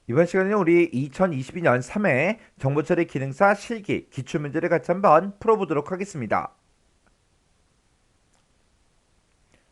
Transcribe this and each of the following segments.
이번 시간에는 우리 2022년 3회 정보처리 기능사 실기 기출문제를 같이 한번 풀어보도록 하겠습니다.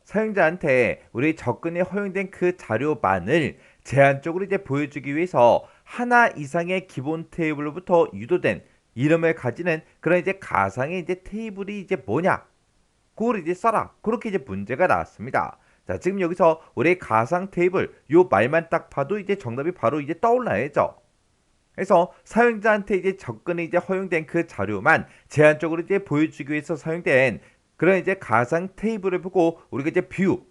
사용자한테 우리 접근이 허용된 그 자료만을 제한적으로 이제 보여주기 위해서 하나 이상의 기본 테이블로부터 유도된 이름을 가지는 그런 이제 가상의 이제 테이블이 이제 뭐냐? 그걸 이제 써라. 그렇게 이제 문제가 나왔습니다. 자, 지금 여기서 우리 가상 테이블 요 말만 딱 봐도 이제 정답이 바로 이제 떠올라야죠. 그래서 사용자한테 이제 접근이 이제 허용된 그 자료만 제한적으로 이제 보여주기 위해서 사용된 그런 이제 가상 테이블을 보고 우리가 이제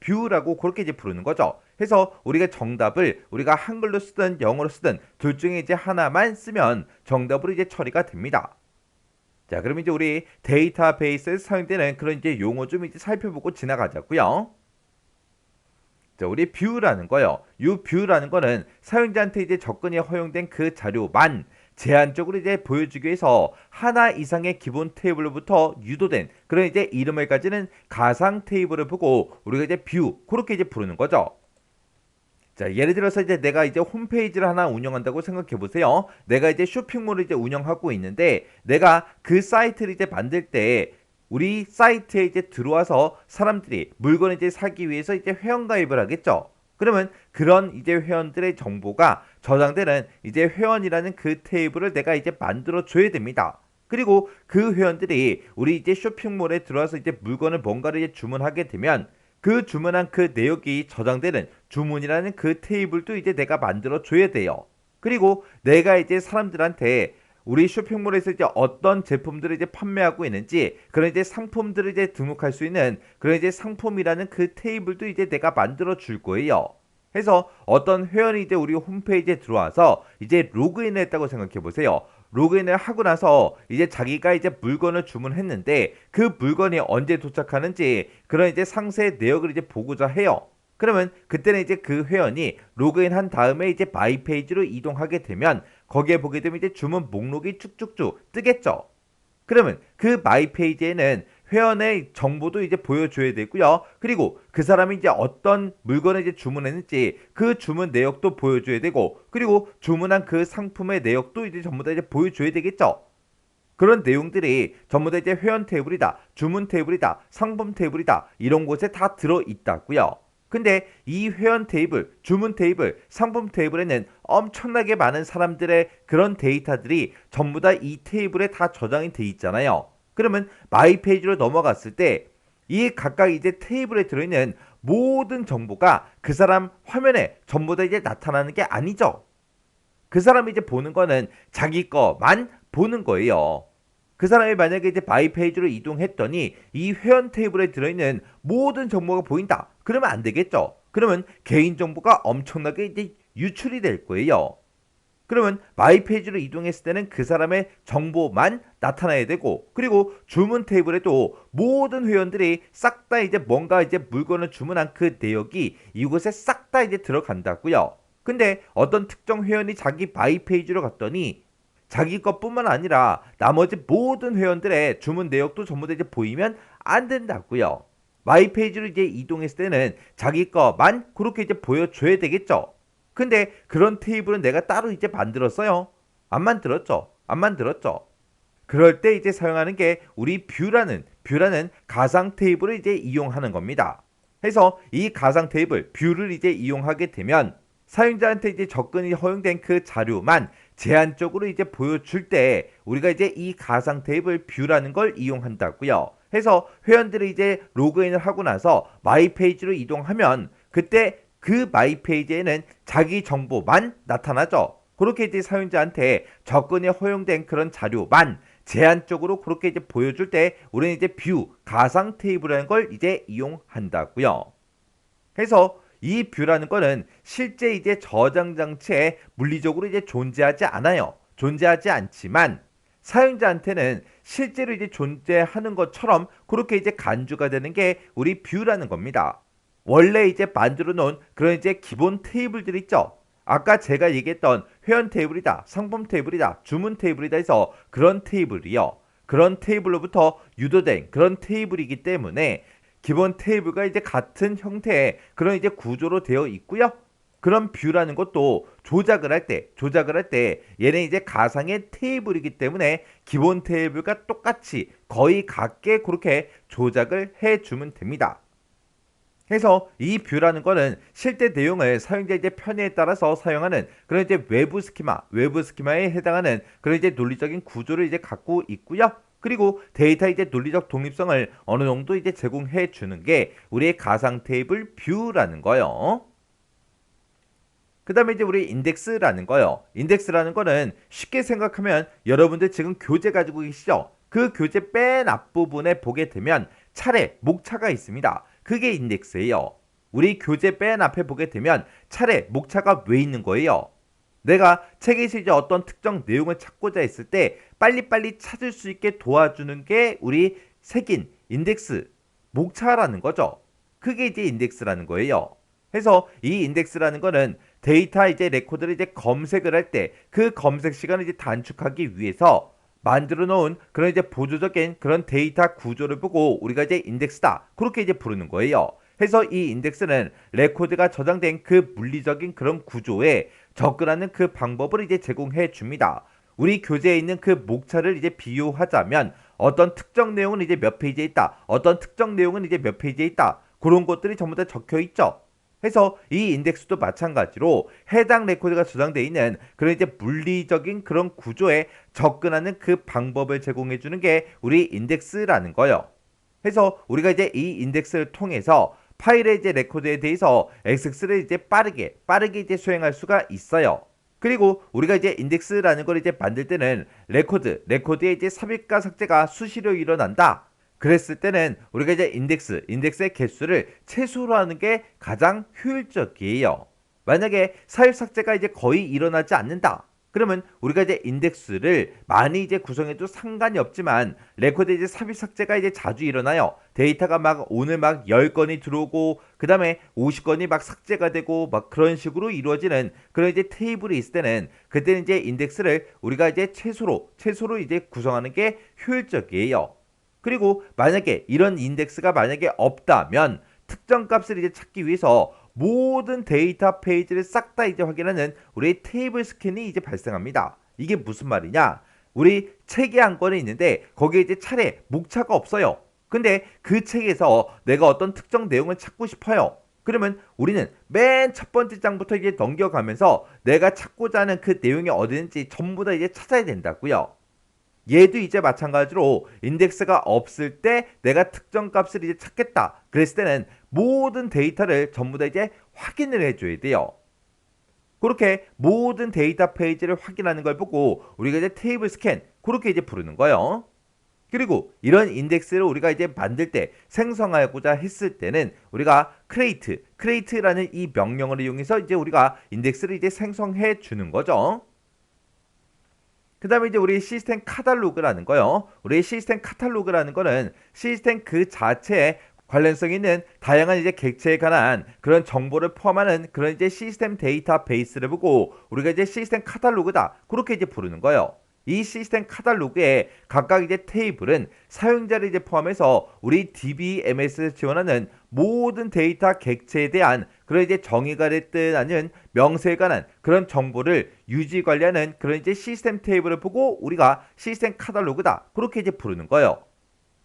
뷰라고 그렇게 이제 부르는 거죠. 그래서 우리가 정답을 우리가 한글로 쓰든 영어로 쓰든 둘 중에 이제 하나만 쓰면 정답으로 이제 처리가 됩니다. 자, 그럼 이제 우리 데이터베이스에 사용되는 그런 이제 용어 좀 이제 살펴보고 지나가자고요. 자, 우리 뷰라는 거요. 이 뷰라는 거는 사용자한테 이제 접근이 허용된 그 자료만 제한적으로 이제 보여주기 위해서 하나 이상의 기본 테이블로부터 유도된 그런 이제 이름을 가지는 가상 테이블을 보고 우리가 이제 뷰 그렇게 이제 부르는 거죠. 자, 예를 들어서 이제 내가 이제 홈페이지를 하나 운영한다고 생각해 보세요. 내가 이제 쇼핑몰을 이제 운영하고 있는데 내가 그 사이트를 이제 만들 때 우리 사이트에 이제 들어와서 사람들이 물건을 이제 사기 위해서 이제 회원가입을 하겠죠. 그러면 그런 이제 회원들의 정보가 저장되는 이제 회원이라는 그 테이블을 내가 이제 만들어 줘야 됩니다. 그리고 그 회원들이 우리 이제 쇼핑몰에 들어와서 이제 물건을 뭔가를 이제 주문하게 되면 그 주문한 그 내역이 저장되는 주문이라는 그 테이블도 이제 내가 만들어 줘야 돼요. 그리고 내가 이제 사람들한테 우리 쇼핑몰에서 이제 어떤 제품들을 이제 판매하고 있는지 그런 이제 상품들을 이제 등록할 수 있는 그런 이제 상품이라는 그 테이블도 이제 내가 만들어 줄 거예요. 해서 어떤 회원이 이제 우리 홈페이지에 들어와서 이제 로그인을 했다고 생각해 보세요. 로그인을 하고 나서 이제 자기가 이제 물건을 주문했는데 그 물건이 언제 도착하는지 그런 이제 상세 내역을 이제 보고자 해요. 그러면 그때는 이제 그 회원이 로그인한 다음에 이제 마이 페이지로 이동하게 되면 거기에 보게 되면 이제 주문 목록이 쭉쭉쭉 뜨겠죠. 그러면 그 마이 페이지에는 회원의 정보도 이제 보여줘야 되고요. 그리고 그 사람이 이제 어떤 물건을 이제 주문했는지 그 주문 내역도 보여줘야 되고, 그리고 주문한 그 상품의 내역도 이제 전부 다 이제 보여줘야 되겠죠. 그런 내용들이 전부 다 이제 회원 테이블이다, 주문 테이블이다, 상품 테이블이다 이런 곳에 다 들어 있다고요. 근데 이 회원 테이블, 주문 테이블, 상품 테이블에는 엄청나게 많은 사람들의 그런 데이터들이 전부 다 이 테이블에 다 저장이 돼 있잖아요. 그러면 마이 페이지로 넘어갔을 때 이 각각 이제 테이블에 들어있는 모든 정보가 그 사람 화면에 전부 다 이제 나타나는 게 아니죠. 그 사람이 이제 보는 거는 자기 거만 보는 거예요. 그 사람이 만약에 이제 마이 페이지로 이동했더니 이 회원 테이블에 들어있는 모든 정보가 보인다. 그러면 안 되겠죠. 그러면 개인 정보가 엄청나게 이제 유출이 될 거예요. 그러면 마이 페이지로 이동했을 때는 그 사람의 정보만 나타나야 되고, 그리고 주문 테이블에도 모든 회원들이 싹 다 이제 뭔가 이제 물건을 주문한 그 내역이 이곳에 싹 다 이제 들어간다고요. 근데 어떤 특정 회원이 자기 마이 페이지로 갔더니 자기 것뿐만 아니라 나머지 모든 회원들의 주문 내역도 전부 다 이제 보이면 안 된다고요. 마이 페이지로 이제 이동했을 때는 자기 것만 그렇게 이제 보여줘야 되겠죠. 근데 그런 테이블은 내가 따로 이제 만들었어요. 안 만들었죠. 안 만들었죠. 그럴 때 이제 사용하는 게 우리 뷰라는 가상 테이블을 이제 이용하는 겁니다. 그래서 이 가상 테이블 뷰를 이제 이용하게 되면 사용자한테 이제 접근이 허용된 그 자료만 제한적으로 이제 보여줄 때 우리가 이제 이 가상 테이블 뷰라는 걸 이용한다고요. 해서 회원들이 이제 로그인을 하고 나서 마이 페이지로 이동하면 그때 그 마이 페이지에는 자기 정보만 나타나죠. 그렇게 이제 사용자한테 접근이 허용된 그런 자료만 제한적으로 그렇게 이제 보여줄 때 우리는 이제 뷰 가상 테이블이라는 걸 이제 이용한다고요. 그래서 이 뷰라는 거는 실제 이제 저장 장치에 물리적으로 이제 존재하지 않아요. 존재하지 않지만 사용자한테는 실제로 이제 존재하는 것처럼 그렇게 이제 간주가 되는 게 우리 뷰라는 겁니다. 원래 이제 만들어 놓은 그런 이제 기본 테이블들 있죠. 아까 제가 얘기했던 회원 테이블이다, 상품 테이블이다, 주문 테이블이다 해서 그런 테이블이요. 그런 테이블로부터 유도된 그런 테이블이기 때문에 기본 테이블과 이제 같은 형태의 그런 이제 구조로 되어 있고요. 그런 뷰라는 것도 조작을 할 때 얘는 이제 가상의 테이블이기 때문에 기본 테이블과 똑같이 거의 같게 그렇게 조작을 해주면 됩니다. 해서 이 뷰라는 거는 실제 내용을 사용자 이제 편의에 따라서 사용하는 그런 이제 외부 스키마에 해당하는 그런 이제 논리적인 구조를 이제 갖고 있고요. 그리고 데이터 이제 논리적 독립성을 어느 정도 이제 제공해 주는 게 우리의 가상 테이블 뷰라는 거요. 그 다음에 이제 우리 인덱스라는 거요. 인덱스라는 거는 쉽게 생각하면 여러분들 지금 교재 가지고 계시죠? 그 교재 맨 앞부분에 보게 되면 차례, 목차가 있습니다. 그게 인덱스예요. 우리 교재 맨 앞에 보게 되면 차례, 목차가 왜 있는 거예요? 내가 책에서 이제 어떤 특정 내용을 찾고자 했을 때 빨리빨리 찾을 수 있게 도와주는 게 우리 색인 인덱스, 목차라는 거죠. 그게 이제 인덱스라는 거예요. 해서 이 인덱스라는 거는 데이터 이제 레코드를 이제 검색을 할 때 그 검색 시간을 이제 단축하기 위해서 만들어 놓은 그런 이제 보조적인 그런 데이터 구조를 보고 우리가 이제 인덱스다. 그렇게 이제 부르는 거예요. 해서 이 인덱스는 레코드가 저장된 그 물리적인 그런 구조에 접근하는 그 방법을 이제 제공해 줍니다. 우리 교재에 있는 그 목차를 이제 비유하자면 어떤 특정 내용은 이제 몇 페이지에 있다. 어떤 특정 내용은 이제 몇 페이지에 있다. 그런 것들이 전부 다 적혀 있죠. 해서 이 인덱스도 마찬가지로 해당 레코드가 저장되어 있는 그런 이제 물리적인 그런 구조에 접근하는 그 방법을 제공해 주는 게 우리 인덱스라는 거예요. 해서 우리가 이제 이 인덱스를 통해서 파일의 이제 레코드에 대해서 액세스를 이제 빠르게 이제 수행할 수가 있어요. 그리고 우리가 이제 인덱스라는 걸 이제 만들 때는 레코드에 이제 삽입과 삭제가 수시로 일어난다. 그랬을 때는 우리가 이제 인덱스의 개수를 최소로 하는 게 가장 효율적이에요. 만약에 삽입 삭제가 이제 거의 일어나지 않는다. 그러면 우리가 이제 인덱스를 많이 이제 구성해도 상관이 없지만 레코드 이제 삽입 삭제가 이제 자주 일어나요. 데이터가 막 오늘 막 10건이 들어오고 그다음에 50건이 막 삭제가 되고 막 그런 식으로 이루어지는 그런 이제 테이블이 있을 때는 그때는 이제 인덱스를 우리가 이제 최소로 이제 구성하는 게 효율적이에요. 그리고 만약에 이런 인덱스가 만약에 없다면 특정 값을 이제 찾기 위해서 모든 데이터 페이지를 싹 다 이제 확인하는 우리 테이블 스캔이 이제 발생합니다. 이게 무슨 말이냐? 우리 책이 한 권이 있는데 거기에 이제 차례 목차가 없어요. 근데 그 책에서 내가 어떤 특정 내용을 찾고 싶어요. 그러면 우리는 맨 첫 번째 장부터 이제 넘겨가면서 내가 찾고자 하는 그 내용이 어디 있는지 전부 다 이제 찾아야 된다고요. 얘도 이제 마찬가지로 인덱스가 없을 때 내가 특정 값을 이제 찾겠다. 그랬을 때는 모든 데이터를 전부 다 이제 확인을 해줘야 돼요. 그렇게 모든 데이터 페이지를 확인하는 걸 보고 우리가 이제 테이블 스캔 그렇게 이제 부르는 거예요. 그리고 이런 인덱스를 우리가 이제 만들 때 생성하고자 했을 때는 우리가 크레이트라는 이 명령어를 이용해서 이제 우리가 인덱스를 이제 생성해 주는 거죠. 그 다음에 이제 우리 시스템 카탈로그라는 거요. 우리 시스템 카탈로그라는 거는 시스템 그 자체에 관련성 있는 다양한 이제 객체에 관한 그런 정보를 포함하는 그런 이제 시스템 데이터베이스를 보고 우리가 이제 시스템 카탈로그다. 그렇게 이제 부르는 거예요. 이 시스템 카탈로그에 각각 이제 테이블은 사용자를 이제 포함해서 우리 DBMS를 지원하는 모든 데이터 객체에 대한 그런 이제 정의가 됐든 아니면 명세에 관한 그런 정보를 유지 관리하는 그런 이제 시스템 테이블을 보고 우리가 시스템 카탈로그다. 그렇게 이제 부르는 거예요.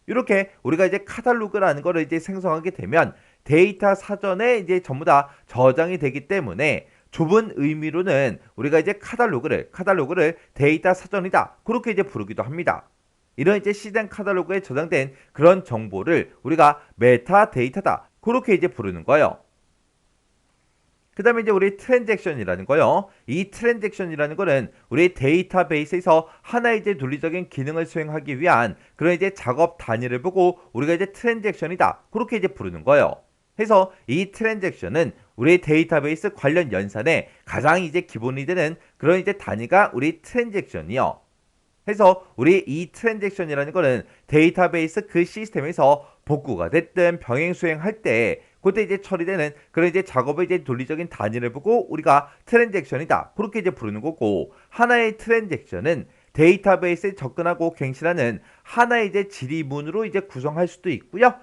이렇게 우리가 이제 카탈로그라는 거를 이제 생성하게 되면 데이터 사전에 이제 전부 다 저장이 되기 때문에 좁은 의미로는 우리가 이제 카탈로그를 데이터 사전이다. 그렇게 이제 부르기도 합니다. 이런 이제 시스템 카탈로그에 저장된 그런 정보를 우리가 메타 데이터다. 그렇게 이제 부르는 거예요. 그 다음에 이제 우리 트랜잭션이라는 거요. 이 트랜잭션이라는 거는 우리 데이터베이스에서 하나의 이제 논리적인 기능을 수행하기 위한 그런 이제 작업 단위를 보고 우리가 이제 트랜잭션이다. 그렇게 이제 부르는 거예요. 해서 이 트랜잭션은 우리 데이터베이스 관련 연산에 가장 이제 기본이 되는 그런 이제 단위가 우리 트랜잭션이요. 해서 우리 이 트랜잭션이라는 거는 데이터베이스 그 시스템에서 복구가 됐든 병행 수행할 때 그때 이제 처리되는 그런 이제 작업의 이제 논리적인 단위를 보고 우리가 트랜잭션이다. 그렇게 이제 부르는 거고 하나의 트랜잭션은 데이터베이스에 접근하고 갱신하는 하나의 이제 지리문으로 이제 구성할 수도 있고요.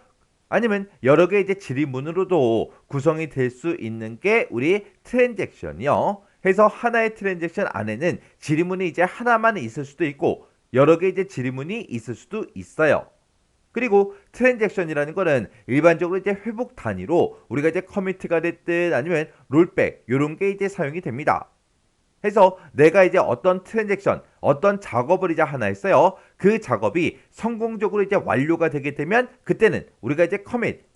아니면 여러 개의 이제 지리문으로도 구성이 될 수 있는 게 우리 트랜잭션이요. 해서 하나의 트랜잭션 안에는 지리문이 이제 하나만 있을 수도 있고 여러 개의 이제 지리문이 있을 수도 있어요. 그리고 트랜잭션이라는 거는 일반적으로 이제 회복 단위로 우리가 이제 커미트가 됐든 아니면 롤백 요런 게 이제 사용이 됩니다. 해서 내가 이제 어떤 트랜잭션, 어떤 작업을 이제 하나 했어요. 그 작업이 성공적으로 이제 완료가 되게 되면 그때는 우리가 이제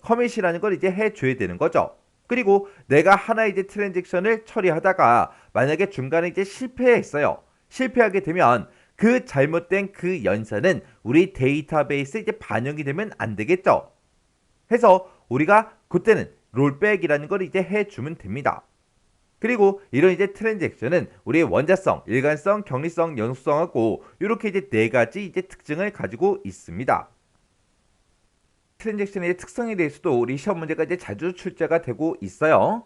커밋이라는 걸 이제 해줘야 되는 거죠. 그리고 내가 하나의 이제 트랜잭션을 처리하다가 만약에 중간에 이제 실패했어요. 실패하게 되면 그 잘못된 그 연산은 우리 데이터베이스에 이제 반영이 되면 안 되겠죠. 해서 우리가 그때는 롤백이라는 걸 이제 해주면 됩니다. 그리고 이런 이제 트랜잭션은 우리의 원자성, 일관성, 격리성, 연속성하고 이렇게 이제 네 가지 이제 특징을 가지고 있습니다. 트랜잭션의 특성에 대해서도 우리 시험 문제가 이제 자주 출제가 되고 있어요.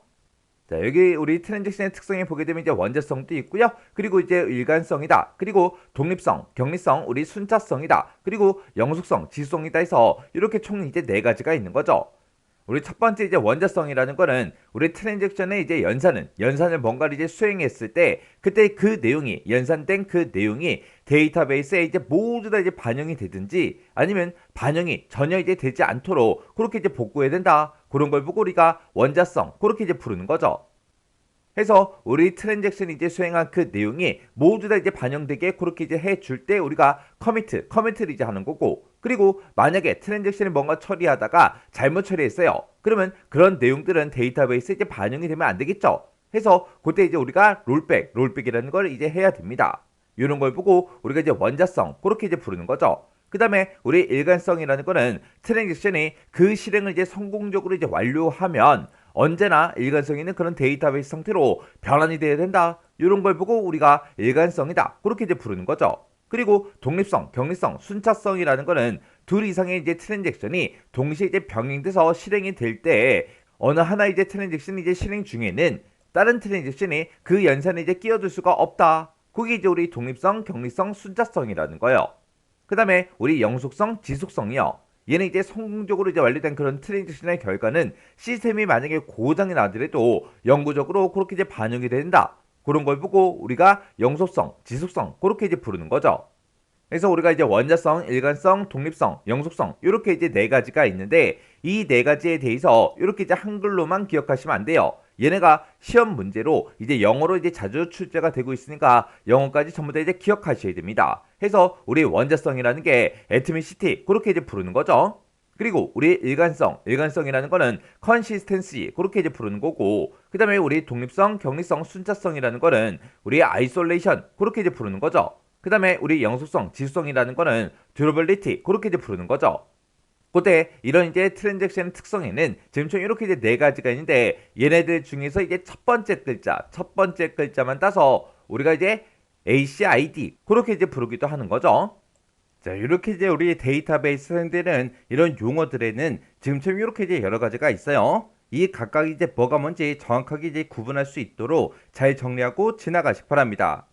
자, 여기 우리 트랜잭션의 특성에 보게 되면 이제 원자성도 있고요. 그리고 이제 일관성이다. 그리고 독립성, 격리성, 우리 순차성이다. 그리고 영속성, 지수성이다 해서 이렇게 총 이제 네 가지가 있는 거죠. 우리 첫 번째 이제 원자성이라는 거는 우리 트랜잭션의 이제 연산을 뭔가를 이제 수행했을 때 그때 그 내용이 연산된 그 내용이 데이터베이스에 이제 모두 다 이제 반영이 되든지 아니면 반영이 전혀 이제 되지 않도록 그렇게 이제 복구해야 된다. 그런 걸 보고 우리가 원자성 그렇게 이제 부르는 거죠. 해서 우리 트랜잭션이 이제 수행한 그 내용이 모두 다 이제 반영되게 그렇게 이제 해줄 때 우리가 커미트를 이제 하는 거고 그리고 만약에 트랜잭션이 뭔가 처리하다가 잘못 처리했어요. 그러면 그런 내용들은 데이터베이스에 이제 반영이 되면 안 되겠죠. 해서 그때 이제 우리가 롤백이라는 걸 이제 해야 됩니다. 이런 걸 보고 우리가 이제 원자성 그렇게 이제 부르는 거죠. 그 다음에 우리 일관성이라는 거는 트랜잭션이 그 실행을 이제 성공적으로 이제 완료하면 언제나 일관성 있는 그런 데이터베이스 상태로 변환이 돼야 된다. 이런 걸 보고 우리가 일관성이다. 그렇게 이제 부르는 거죠. 그리고 독립성, 격리성, 순차성이라는 거는 둘 이상의 이제 트랜잭션이 동시에 이제 병행돼서 실행이 될 때 어느 하나 이제 트랜잭션이 이제 실행 중에는 다른 트랜잭션이 그 연산에 이제 끼어들 수가 없다. 그게 이제 우리 독립성, 격리성, 순차성이라는 거예요. 그 다음에 우리 영속성, 지속성이요. 얘는 이제 성공적으로 이제 완료된 그런 트랜잭션의 결과는 시스템이 만약에 고장이 나더라도 영구적으로 그렇게 이제 반영이 된다. 그런 걸 보고 우리가 영속성, 지속성 그렇게 이제 부르는 거죠. 그래서 우리가 이제 원자성, 일관성, 독립성, 영속성 이렇게 이제 네 가지가 있는데 이 네 가지에 대해서 이렇게 이제 한글로만 기억하시면 안 돼요. 얘네가 시험 문제로 이제 영어로 이제 자주 출제가 되고 있으니까 영어까지 전부 다 이제 기억하셔야 됩니다. 해서 우리 원자성이라는 게 에트미시티 그렇게 이제 부르는 거죠. 그리고 우리 일관성이라는 거는 컨시스텐시 그렇게 이제 부르는 거고 그 다음에 우리 독립성, 격리성, 순차성이라는 거는 우리 아이솔레이션 그렇게 이제 부르는 거죠. 그 다음에 우리 영속성, 지수성이라는 거는 듀러블리티 그렇게 이제 부르는 거죠. 그때 이런 이제 트랜잭션 특성에는 지금처럼 이렇게 이제 네 가지가 있는데 얘네들 중에서 이제 첫 번째 글자만 따서 우리가 이제 ACID 그렇게 이제 부르기도 하는 거죠. 자, 이렇게 이제 우리 데이터베이스 사용되는 이런 용어들에는 지금처럼 이렇게 이제 여러 가지가 있어요. 이 각각 이제 뭐가 뭔지 정확하게 이제 구분할 수 있도록 잘 정리하고 지나가시기 바랍니다.